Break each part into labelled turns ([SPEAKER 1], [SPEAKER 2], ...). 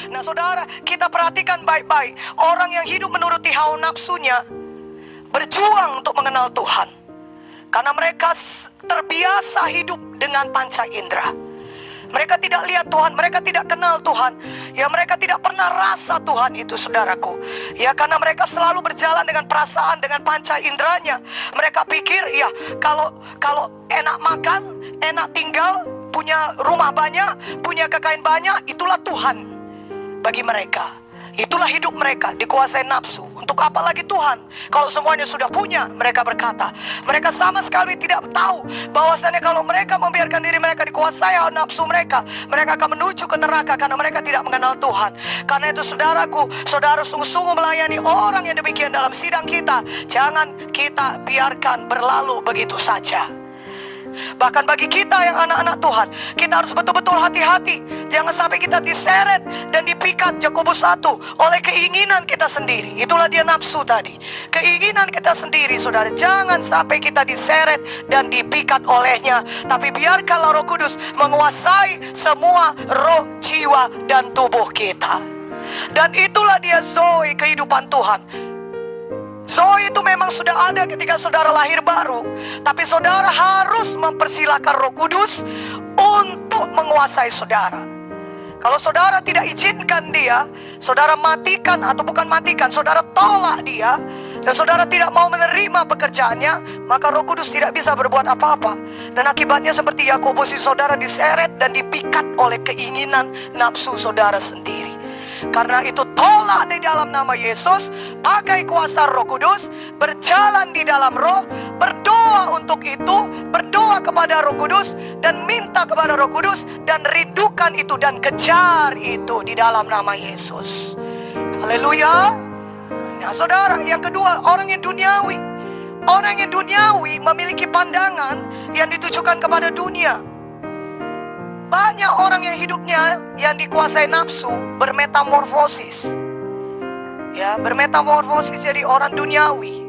[SPEAKER 1] Nah saudara, kita perhatikan baik-baik. Orang yang hidup menuruti hawa nafsunya berjuang untuk mengenal Tuhan, karena mereka terbiasa hidup dengan panca indera. Mereka tidak lihat Tuhan, mereka tidak kenal Tuhan. Ya, mereka tidak pernah rasa Tuhan itu, saudaraku. Ya, karena mereka selalu berjalan dengan perasaan, dengan panca inderanya. Mereka pikir, ya, kalau enak makan, enak tinggal, punya rumah banyak, punya kekayaan banyak, itulah Tuhan bagi mereka. Itulah hidup mereka, dikuasai nafsu. Untuk apa lagi Tuhan? Kalau semuanya sudah punya, mereka berkata. Mereka sama sekali tidak tahu bahwasannya kalau mereka membiarkan diri mereka dikuasai hawa nafsu mereka, mereka akan menuju ke neraka karena mereka tidak mengenal Tuhan. Karena itu saudaraku, saudara sungguh-sungguh melayani orang yang demikian dalam sidang kita. Jangan kita biarkan berlalu begitu saja. Bahkan bagi kita yang anak-anak Tuhan, kita harus betul-betul hati-hati. Jangan sampai kita diseret dan dipikat, Yakobus 1, oleh keinginan kita sendiri. Itulah dia nafsu tadi, keinginan kita sendiri, saudara. Jangan sampai kita diseret dan dipikat olehnya, tapi biarkanlah Roh Kudus menguasai semua roh, jiwa, dan tubuh kita. Dan itulah dia Zoe, kehidupan Tuhan. Zoe itu memang sudah ada ketika saudara lahir baru, tapi saudara harus mempersilahkan Roh Kudus untuk menguasai saudara. Kalau saudara tidak izinkan dia, saudara matikan, atau bukan matikan, saudara tolak dia, dan saudara tidak mau menerima pekerjaannya, maka Roh Kudus tidak bisa berbuat apa-apa. Dan akibatnya seperti Yakobus, saudara diseret dan dipikat oleh keinginan nafsu saudara sendiri. Karena itu tolak di dalam nama Yesus, pakai kuasa Roh Kudus, berjalan di dalam Roh, berdoa untuk itu, berdoa kepada Roh Kudus, dan minta kepada Roh Kudus, dan rindukan itu, dan kejar itu di dalam nama Yesus. Haleluya. Nah saudara, yang kedua, orang yang duniawi. Orang yang duniawi memiliki pandangan yang ditujukan kepada dunia. Banyak orang yang hidupnya yang dikuasai nafsu bermetamorfosis. Ya, bermetamorfosis jadi orang duniawi.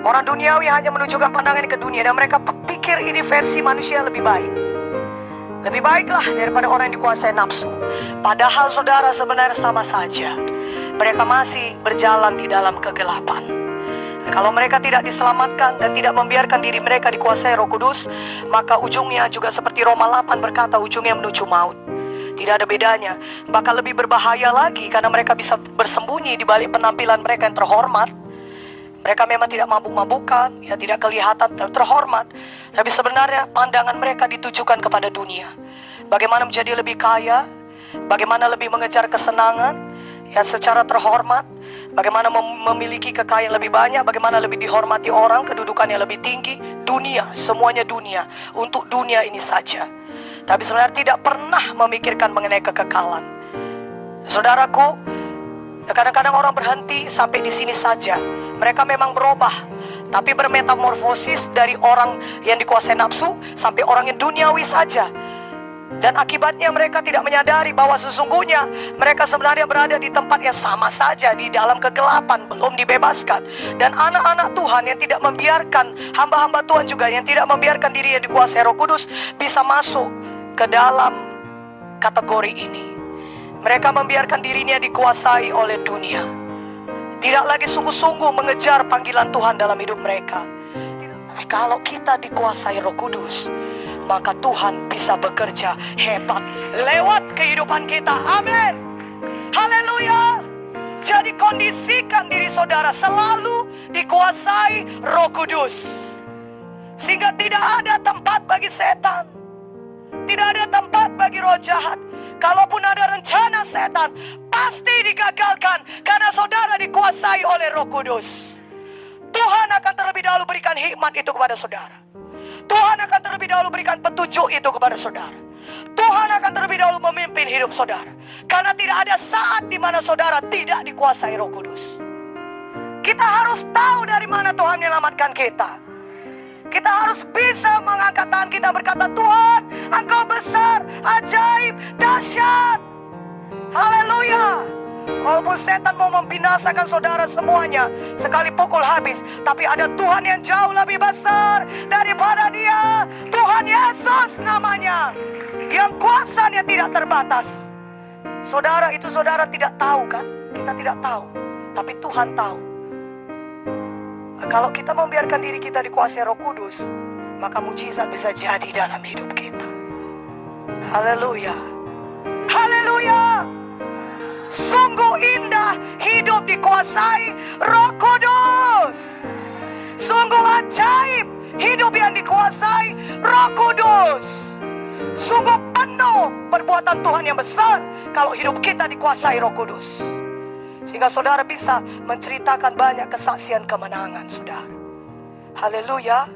[SPEAKER 1] Orang duniawi hanya menunjukkan pandangan ke dunia, dan mereka pikir ini versi manusia lebih baik. Lebih baiklah daripada orang yang dikuasai nafsu. Padahal saudara, sebenarnya sama saja. Mereka masih berjalan di dalam kegelapan. Kalau mereka tidak diselamatkan dan tidak membiarkan diri mereka dikuasai Roh Kudus, maka ujungnya juga seperti Roma 8 berkata, ujungnya menuju maut. Tidak ada bedanya, bahkan lebih berbahaya lagi, karena mereka bisa bersembunyi di balik penampilan mereka yang terhormat. Mereka memang tidak mabuk-mabukan, ya, tidak kelihatan terhormat, tapi sebenarnya pandangan mereka ditujukan kepada dunia. Bagaimana menjadi lebih kaya, bagaimana lebih mengejar kesenangan, ya, secara terhormat. Bagaimana memiliki kekayaan lebih banyak, bagaimana lebih dihormati orang, kedudukannya lebih tinggi. Dunia, semuanya dunia, untuk dunia ini saja. Tapi sebenarnya tidak pernah memikirkan mengenai kekekalan. Saudaraku, kadang-kadang orang berhenti sampai di sini saja. Mereka memang berubah, tapi bermetamorfosis dari orang yang dikuasai nafsu sampai orang yang duniawi saja. Dan akibatnya mereka tidak menyadari bahwa sesungguhnya mereka sebenarnya berada di tempat yang sama saja, di dalam kegelapan, belum dibebaskan. Dan anak-anak Tuhan yang tidak membiarkan, hamba-hamba Tuhan juga yang tidak membiarkan diri yang dikuasai Roh Kudus bisa masuk ke dalam kategori ini. Mereka membiarkan dirinya dikuasai oleh dunia, tidak lagi sungguh-sungguh mengejar panggilan Tuhan dalam hidup mereka. Kalau kita dikuasai Roh Kudus, maka Tuhan bisa bekerja hebat lewat kehidupan kita. Amin. Haleluya. Jadi kondisikan diri saudara selalu dikuasai Roh Kudus, sehingga tidak ada tempat bagi setan, tidak ada tempat bagi roh jahat. Kalaupun ada rencana setan, pasti digagalkan karena saudara dikuasai oleh Roh Kudus. Tuhan akan terlebih dahulu berikan hikmat itu kepada saudara. Tuhan akan terlebih dahulu berikan petunjuk itu kepada saudara. Tuhan akan terlebih dahulu memimpin hidup saudara. Karena tidak ada saat di mana saudara tidak dikuasai Roh Kudus. Kita harus tahu dari mana Tuhan menyelamatkan kita. Kita harus bisa mengangkat tangan kita berkata, Tuhan, Engkau besar, ajaib, dahsyat. Haleluya. Walaupun setan mau membinasakan saudara semuanya, sekali pukul habis, tapi ada Tuhan yang jauh lebih besar daripada dia. Tuhan Yesus namanya, yang kuasanya tidak terbatas. Saudara, itu saudara tidak tahu kan? Kita tidak tahu, tapi Tuhan tahu. Kalau kita membiarkan diri kita dikuasai Roh Kudus, maka mujizat bisa jadi dalam hidup kita. Haleluya. Haleluya. Sungguh indah hidup dikuasai Roh Kudus. Sungguh ajaib hidup yang dikuasai Roh Kudus. Sungguh penuh perbuatan Tuhan yang besar kalau hidup kita dikuasai Roh Kudus. Sehingga saudara bisa menceritakan banyak kesaksian kemenangan, saudara. Haleluya.